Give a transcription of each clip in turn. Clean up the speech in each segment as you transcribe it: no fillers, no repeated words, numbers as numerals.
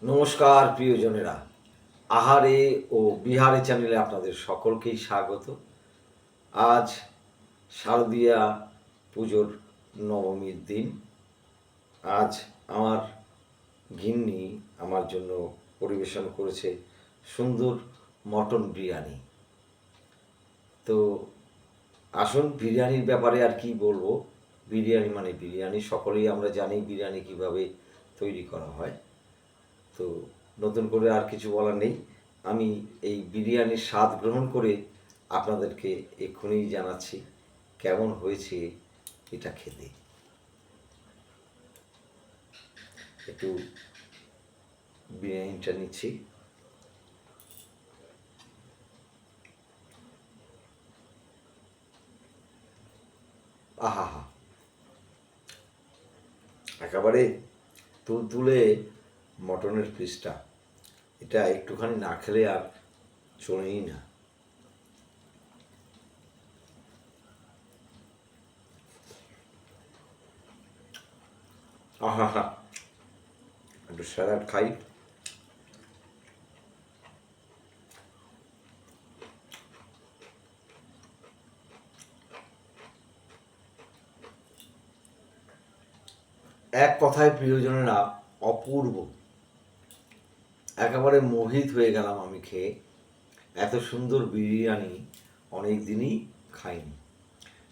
নমস্কার প্রিয়জনেরা, আহারে ও বিহারে চ্যানেলে আপনাদের সকলকেই স্বাগত। আজ শারদীয়া পুজোর নবমীর দিন। আজ আমার গিন্নি আমার জন্য পরিবেশন করেছে সুন্দর মটন বিরিয়ানি। তো আসুন, বিরিয়ানির ব্যাপারে আর কি বলবো। বিরিয়ানি মানে বিরিয়ানি, সকলেই আমরা জানি বিরিয়ানি কিভাবে তৈরি করা হয়। তো নতুন করে আর কিছু বলার নেই। আমি এই বিরিয়ানির স্বাদ গ্রহণ করে আপনাদেরকে এক্ষুনি জানাচ্ছি কেমন হয়েছে এটা খেতে। একটু বিরিয়ানিটা নিচ্ছি। আহা হা, একেবারে তুলতুলে মটনের পিসটা, এটা একটুখানি না খেলে আর চলেই না। আহা হা, একটু স্যালাড খাই। এক কথায় প্রিয়জনেরা, অপূর্ব। একেবারে মোহিত হয়ে গেলাম আমি খেয়ে। এত সুন্দর বিরিয়ানি অনেক দিনই খাইনি।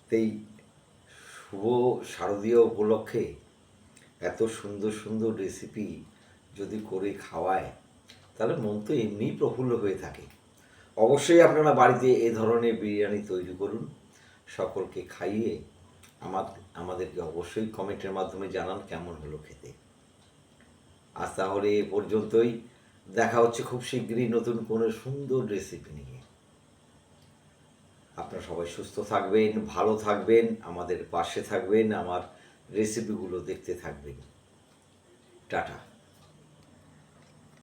তাই শুভ শারদীয় উপলক্ষে এত সুন্দর সুন্দর রেসিপি যদি করে খাওয়ায়, তাহলে মন তো এমনিই প্রফুল্ল হয়ে থাকে। অবশ্যই আপনারা বাড়িতে এ ধরনের বিরিয়ানি তৈরি করুন, সকলকে খাইয়ে আমাদেরকে অবশ্যই কমেন্টের মাধ্যমে জানান কেমন হলো খেতে। আজ তাহলে এ পর্যন্তই। দেখা হচ্ছে খুব শীঘ্রই নতুন কোনো সুন্দর রেসিপি নিয়ে। আপনারা সবাই সুস্থ থাকবেন, ভালো থাকবেন, আমাদের পাশে থাকবেন, আমার রেসিপিগুলো দেখতে থাকবেন। টাটা।